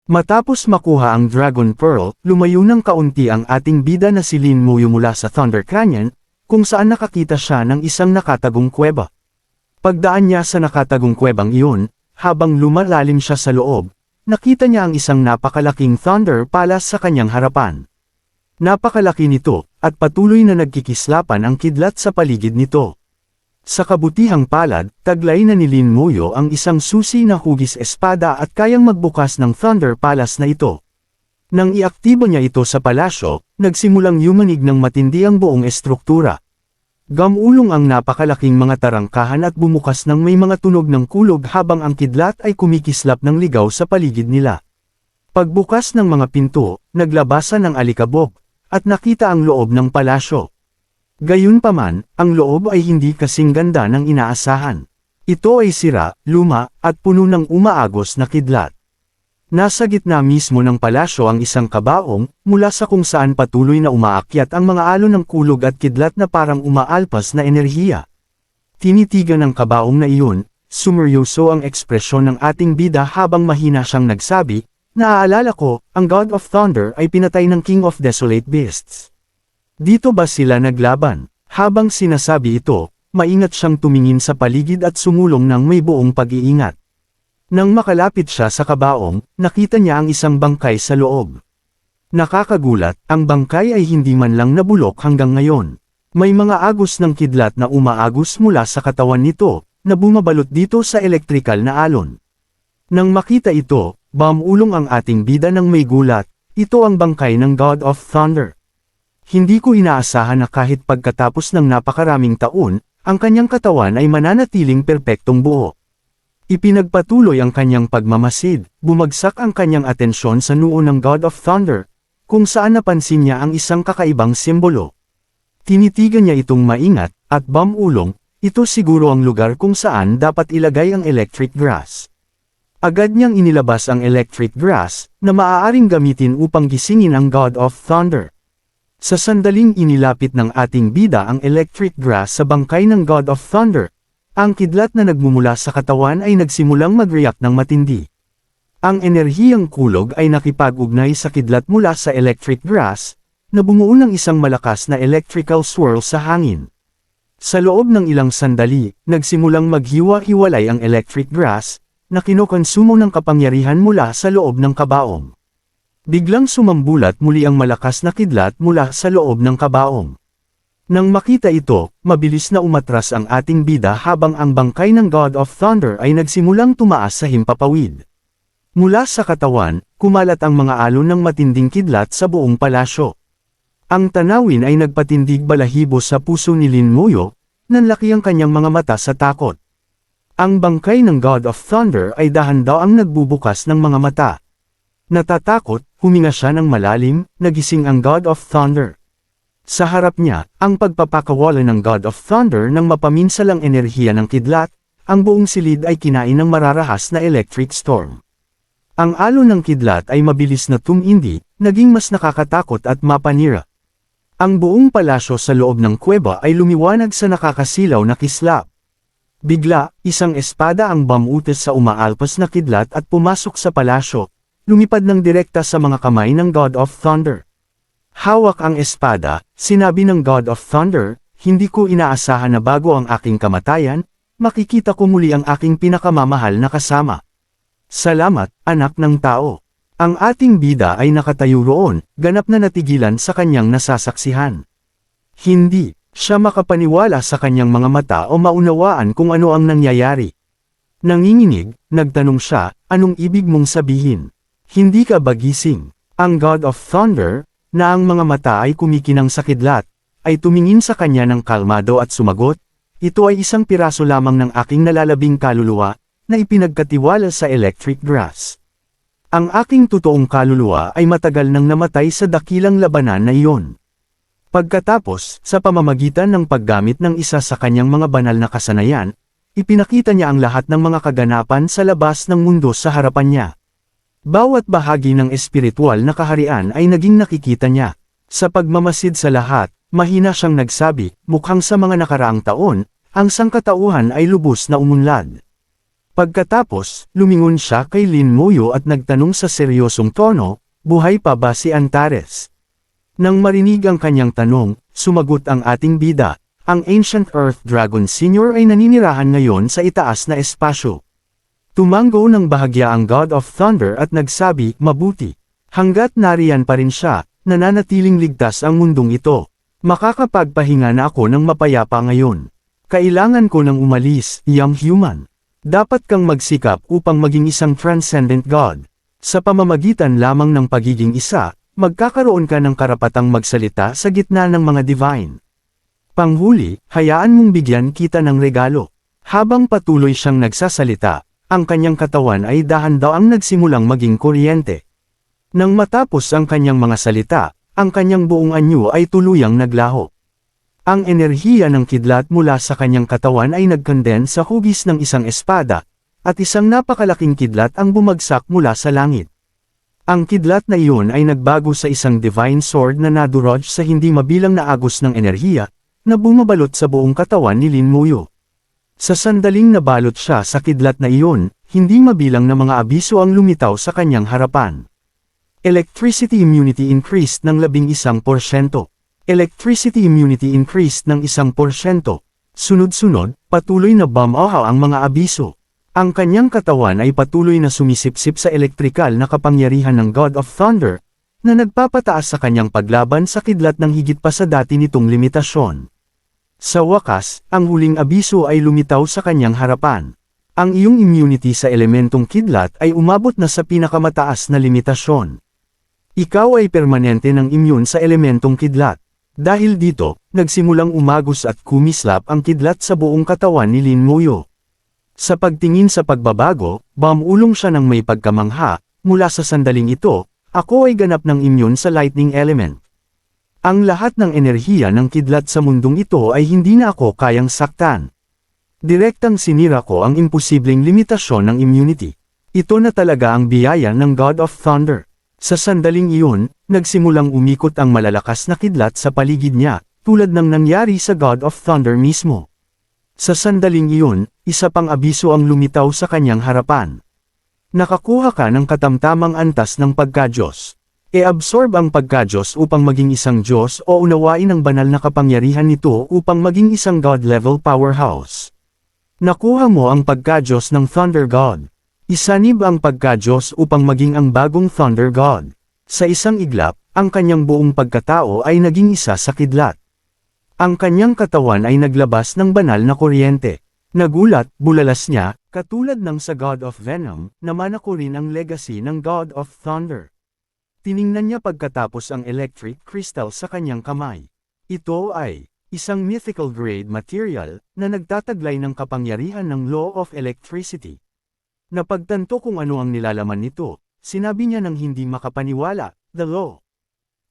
Matapos makuha ang Dragon Pearl, lumayo ng kaunti ang ating bida na si Lin Muyo mula sa Thunder Canyon, kung saan nakakita siya ng isang nakatagong kuweba. Pagdaan niya sa nakatagong kuwebang iyon, habang lumalalim siya sa loob, nakita niya ang isang napakalaking Thunder Palace sa kanyang harapan. Napakalaki nito, at patuloy na nagkikislapan ang kidlat sa paligid nito. Sa kabutihang palad, taglay na ni Lin Muyo ang isang susi na hugis espada at kayang magbukas ng Thunder Palace na ito. Nang iaktibo niya ito sa palasyo, nagsimulang yumanig ng matindi ang buong estruktura. Gamulong ang napakalaking mga tarangkahan at bumukas ng may mga tunog ng kulog habang ang kidlat ay kumikislap ng ligaw sa paligid nila. Pagbukas ng mga pinto, naglabasan ng alikabok, at nakita ang loob ng palasyo. Gayunpaman, ang loob ay hindi kasing ganda ng inaasahan. Ito ay sira, luma, at puno ng umaagos na kidlat. Nasa gitna mismo ng palasyo ang isang kabaong, mula sa kung saan patuloy na umaakyat ang mga alon ng kulog at kidlat na parang umaalpas na enerhiya. Tinitigan ng kabaong na iyon, sumeryoso ang ekspresyon ng ating bida habang mahina siyang nagsabi, "Naaalala ko, ang God of Thunder ay pinatay ng King of Desolate Beasts. Dito ba sila naglaban?" Habang sinasabi ito, maingat siyang tumingin sa paligid at sumulong ng may buong pag-iingat. Nang makalapit siya sa kabaong, nakita niya ang isang bangkay sa loob. Nakakagulat, ang bangkay ay hindi man lang nabulok hanggang ngayon. May mga agos ng kidlat na umaagos mula sa katawan nito, na bumabalot dito sa elektrikal na alon. Nang makita ito, bumulong ang ating bida ng may gulat, ito ang bangkay ng God of Thunder. Hindi ko inaasahan na kahit pagkatapos ng napakaraming taon, ang kanyang katawan ay mananatiling perpektong buo. Ipinagpatuloy ang kanyang pagmamasid, bumagsak ang kanyang atensyon sa noo ng God of Thunder, kung saan napansin niya ang isang kakaibang simbolo. Tinitigan niya itong maingat, at bumulong, ito siguro ang lugar kung saan dapat ilagay ang electric grass. Agad niyang inilabas ang electric grass, na maaaring gamitin upang gisingin ang God of Thunder. Sa sandaling inilapit ng ating bida ang electric grass sa bangkay ng God of Thunder, ang kidlat na nagmumula sa katawan ay nagsimulang mag-react ng matindi. Ang enerhiyang kulog ay nakipag-ugnay sa kidlat mula sa electric grass, na bumuo ng isang malakas na electrical swirl sa hangin. Sa loob ng ilang sandali, nagsimulang maghiwa-hiwalay ang electric grass, na kinokonsumo ng kapangyarihan mula sa loob ng kabaong. Biglang sumambulat muli ang malakas na kidlat mula sa loob ng kabaong. Nang makita ito, mabilis na umatras ang ating bida habang ang bangkay ng God of Thunder ay nagsimulang tumaas sa himpapawid. Mula sa katawan, kumalat ang mga alon ng matinding kidlat sa buong palasyo. Ang tanawin ay nagpatindig balahibo sa puso ni Lin Muyo, nanlaki ang kanyang mga mata sa takot. Ang bangkay ng God of Thunder ay dahan-daang nagbubukas ng mga mata. Natatakot, huminga siya ng malalim, nagising ang God of Thunder. Sa harap niya, ang pagpapakawala ng God of Thunder ng mapaminsalang enerhiya ng kidlat, ang buong silid ay kinain ng mararahas na electric storm. Ang alon ng kidlat ay mabilis na tumindi, naging mas nakakatakot at mapanira. Ang buong palasyo sa loob ng kuweba ay lumiwanag sa nakakasilaw na kislap. Bigla, isang espada ang bumutis sa umaalpas na kidlat at pumasok sa palasyo. Lumipad ng direkta sa mga kamay ng God of Thunder. Hawak ang espada, sinabi ng God of Thunder, "Hindi ko inaasahan na bago ang aking kamatayan, makikita ko muli ang aking pinakamamahal na kasama. Salamat, anak ng tao." Ang ating bida ay nakatayo roon, ganap na natigilan sa kanyang nasasaksihan. Hindi siya makapaniwala sa kanyang mga mata o maunawaan kung ano ang nangyayari. Nanginginig, nagtanong siya, "Anong ibig mong sabihin? Hindi ka ba gising?" Ang God of Thunder, na ang mga mata ay kumikinang sa kidlat, ay tumingin sa kanya ng kalmado at sumagot, "Ito ay isang piraso lamang ng aking nalalabing kaluluwa, na ipinagkatiwala sa electric grass. Ang aking totoong kaluluwa ay matagal nang namatay sa dakilang labanan na iyon." Pagkatapos, sa pamamagitan ng paggamit ng isa sa kanyang mga banal na kasanayan, ipinakita niya ang lahat ng mga kaganapan sa labas ng mundo sa harapan niya. Bawat bahagi ng espiritual na kaharian ay naging nakikita niya. Sa pagmamasid sa lahat, mahina siyang nagsabi, mukhang sa mga nakaraang taon, ang sangkatauhan ay lubos na umunlad. Pagkatapos, lumingon siya kay Lin Muyo at nagtanong sa seryosong tono, buhay pa ba si Antares? Nang marinig ang kanyang tanong, sumagot ang ating bida, ang Ancient Earth Dragon Senior ay naninirahan ngayon sa itaas na espasyo. Tumango ng bahagya ang God of Thunder at nagsabi, mabuti. Hanggat nariyan pa rin siya, nananatiling ligtas ang mundong ito. Makakapagpahinga na ako ng mapayapa ngayon. Kailangan ko nang umalis, young human. Dapat kang magsikap upang maging isang transcendent God. Sa pamamagitan lamang ng pagiging isa, magkakaroon ka ng karapatang magsalita sa gitna ng mga divine. Panghuli, hayaan mong bigyan kita ng regalo. Habang patuloy siyang nagsasalita, ang kanyang katawan ay dahan-daang nagsimulang maging kuryente. Nang matapos ang kanyang mga salita, ang kanyang buong anyo ay tuluyang naglaho. Ang enerhiya ng kidlat mula sa kanyang katawan ay nagkondense sa hugis ng isang espada, at isang napakalaking kidlat ang bumagsak mula sa langit. Ang kidlat na iyon ay nagbago sa isang divine sword na nadurog sa hindi mabilang na agos ng enerhiya, na bumabalot sa buong katawan ni Lin Muyo. Sa sandaling nabalot siya sa kidlat na iyon, hindi mabilang na mga abiso ang lumitaw sa kanyang harapan. Electricity immunity increased ng 11%. Electricity immunity increased ng 1%. Sunod-sunod, patuloy na bumahaw ang mga abiso. Ang kanyang katawan ay patuloy na sumisipsip sa elektrikal na kapangyarihan ng God of Thunder, na nagpapataas sa kanyang paglaban sa kidlat ng higit pa sa dati nitong limitasyon. Sa wakas, ang huling abiso ay lumitaw sa kanyang harapan. Ang iyong immunity sa elementong kidlat ay umabot na sa pinakamataas na limitasyon. Ikaw ay permanente ng immune sa elementong kidlat. Dahil dito, nagsimulang umagos at kumislap ang kidlat sa buong katawan ni Lin Muyo. Sa pagtingin sa pagbabago, bumulong siya ng may pagkamangha, mula sa sandaling ito, ako ay ganap ng immune sa lightning element. Ang lahat ng enerhiya ng kidlat sa mundong ito ay hindi na ako kayang saktan. Direktang sinira ko ang imposibleng limitasyon ng immunity. Ito na talaga ang biyaya ng God of Thunder. Sa sandaling iyon, nagsimulang umikot ang malalakas na kidlat sa paligid niya, tulad ng nangyari sa God of Thunder mismo. Sa sandaling iyon, isa pang abiso ang lumitaw sa kanyang harapan. Nakakuha ka ng katamtamang antas ng pagka-Diyos. E-absorb ang pagka-Diyos upang maging isang Diyos o unawain ang banal na kapangyarihan nito upang maging isang God-level powerhouse. Nakuha mo ang pagka-Diyos ng Thunder God. Isanib ang pagka-Diyos upang maging ang bagong Thunder God. Sa isang iglap, ang kanyang buong pagkatao ay naging isa sa kidlat. Ang kanyang katawan ay naglabas ng banal na kuryente. Nagulat, bulalas niya, katulad ng sa God of Venom, naman ako rin ang legacy ng God of Thunder. Tiningnan niya pagkatapos ang electric crystal sa kanyang kamay. Ito ay isang mythical grade material na nagtataglay ng kapangyarihan ng law of electricity. Napagtanto kung ano ang nilalaman nito, sinabi niya ng hindi makapaniwala, the law.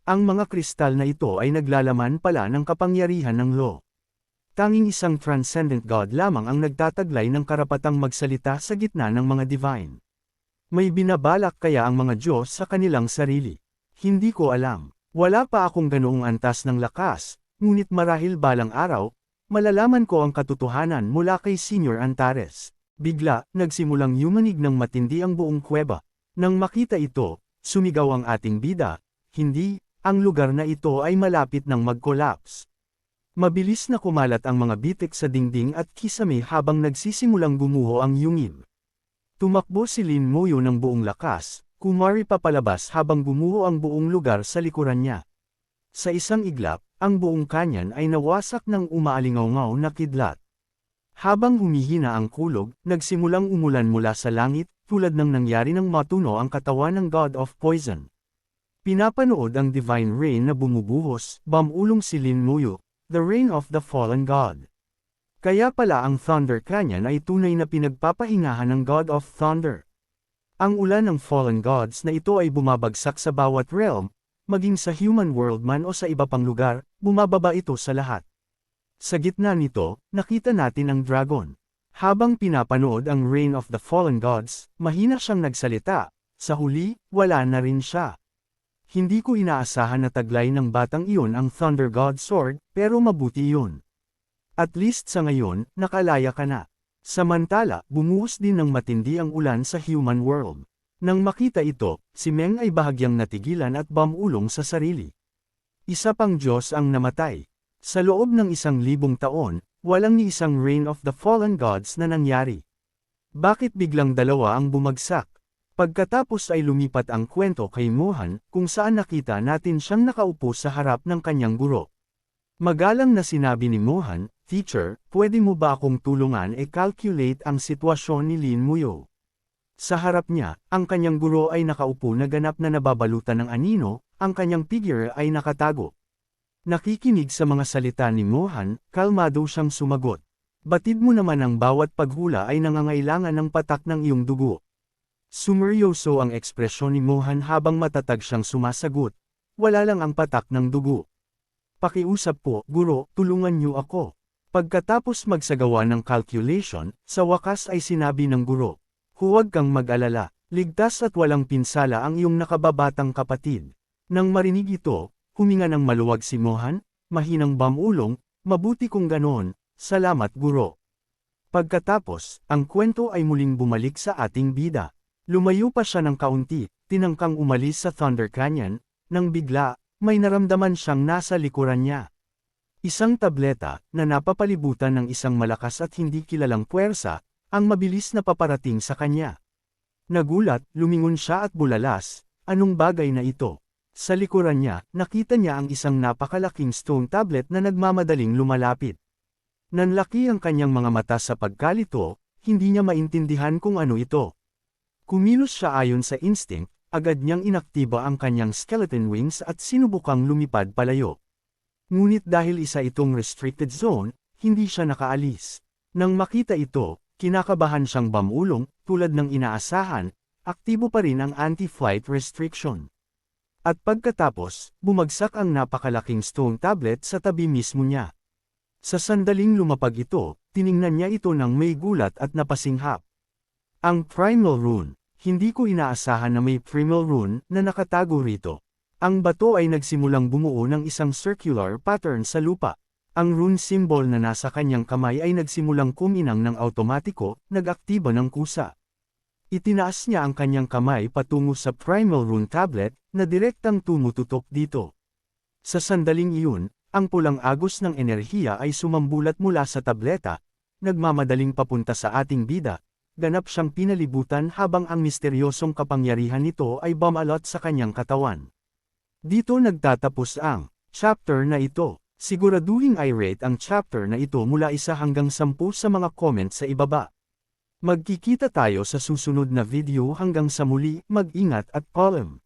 Ang mga kristal na ito ay naglalaman pala ng kapangyarihan ng law. Tanging isang transcendent God lamang ang nagtataglay ng karapatang magsalita sa gitna ng mga divine. May binabalak kaya ang mga Diyos sa kanilang sarili. Hindi ko alam. Wala pa akong ganoong antas ng lakas, ngunit marahil balang araw, malalaman ko ang katotohanan mula kay Senior Antares. Bigla, nagsimulang yumanig ng matindi ang buong kuweba. Nang makita ito, sumigaw ang ating bida, hindi, ang lugar na ito ay malapit ng mag-collapse. Mabilis na kumalat ang mga bitik sa dingding at kisame habang nagsisimulang gumuho ang yungib. Tumakbo si Lin Muyo ng buong lakas, kumari papalabas habang gumuho ang buong lugar sa likuran niya. Sa isang iglap, ang buong kanyan ay nawasak ng umaalingaw-ngaw na kidlat. Habang humihina ang kulog, nagsimulang umulan mula sa langit, tulad ng nangyari ng matuno ang katawan ng God of Poison. Pinapanood ang divine rain na bumubuhos, bumulong si Lin Muyo, the rain of the fallen God. Kaya pala ang Thunder Canyon ay tunay na pinagpapahingahan ng God of Thunder. Ang ulan ng fallen gods na ito ay bumabagsak sa bawat realm, maging sa human world man o sa iba pang lugar, bumababa ito sa lahat. Sa gitna nito, nakita natin ang dragon. Habang pinapanood ang Reign of the Fallen Gods, mahina siyang nagsalita. Sa huli, wala na rin siya. Hindi ko inaasahan na taglay ng batang iyon ang Thunder God Sword, pero mabuti iyon. At least sa ngayon, nakalaya ka na. Samantala, bumuhos din ng matindi ang ulan sa human world. Nang makita ito, si Meng ay bahagyang natigilan at bumulong sa sarili. Isa pang Diyos ang namatay. Sa loob ng 1,000 taon, walang ni isang Reign of the Fallen Gods na nangyari. Bakit biglang dalawa ang bumagsak? Pagkatapos ay lumipat ang kwento kay Mohan, kung saan nakita natin siyang nakaupo sa harap ng kanyang guro. Magalang na sinabi ni Mohan, "Teacher, pwede mo ba akong tulungan e-calculate ang sitwasyon ni Lin Muyo?" Sa harap niya, ang kanyang guro ay nakaupo na ganap na nababalutan ng anino, ang kanyang figure ay nakatago. Nakikinig sa mga salita ni Mohan, kalmado siyang sumagot. "Batid mo naman ang bawat paghula ay nangangailangan ng patak ng iyong dugo." Sumeryoso ang ekspresyon ni Mohan habang matatag siyang sumasagot. "Wala lang ang patak ng dugo. Pakiusap po, guro, tulungan niyo ako." Pagkatapos magsagawa ng calculation, sa wakas ay sinabi ng guro, "Huwag kang mag-alala, ligtas at walang pinsala ang iyong nakababatang kapatid." Nang marinig ito, huminga ng maluwag si Mohan, mahinang bumulong, "Mabuti kung ganoon, salamat guro." Pagkatapos, ang kwento ay muling bumalik sa ating bida. Lumayo pa siya ng kaunti, tinangkang umalis sa Thunder Canyon, nang bigla, may naramdaman siyang nasa likuran niya. Isang tableta, na napapalibutan ng isang malakas at hindi kilalang puwersa, ang mabilis na paparating sa kanya. Nagulat, lumingon siya at bulalas, anong bagay na ito? Sa likuran niya, nakita niya ang isang napakalaking stone tablet na nagmamadaling lumalapit. Nanlaki ang kanyang mga mata sa pagkalito, hindi niya maintindihan kung ano ito. Kumilos siya ayon sa instinct, agad niyang inaktiba ang kanyang skeleton wings at sinubukang lumipad palayo. Ngunit dahil isa itong restricted zone, hindi siya nakaalis. Nang makita ito, kinakabahan siyang bumulong, tulad ng inaasahan, aktibo pa rin ang anti-flight restriction. At pagkatapos, bumagsak ang napakalaking stone tablet sa tabi mismo niya. Sa sandaling lumapag ito, tiningnan niya ito ng may gulat at napasinghap. Ang Primal Rune, hindi ko inaasahan na may Primal Rune na nakatago rito. Ang bato ay nagsimulang bumuo ng isang circular pattern sa lupa. Ang rune symbol na nasa kanyang kamay ay nagsimulang kuminang ng automatiko, nag-aktiba ng kusa. Itinaas niya ang kanyang kamay patungo sa Primal Rune tablet, na direktang tumututok dito. Sa sandaling iyon, ang pulang agos ng enerhiya ay sumambulat mula sa tableta, nagmamadaling papunta sa ating bida, ganap siyang pinalibutan habang ang misteryosong kapangyarihan nito ay bumalot sa kanyang katawan. Dito nagtatapos ang chapter na ito. Siguraduhing i-rate ang chapter na ito mula 1 hanggang 10 sa mga comment sa ibaba. Magkikita tayo sa susunod na video hanggang sa muli, mag-ingat at paalam.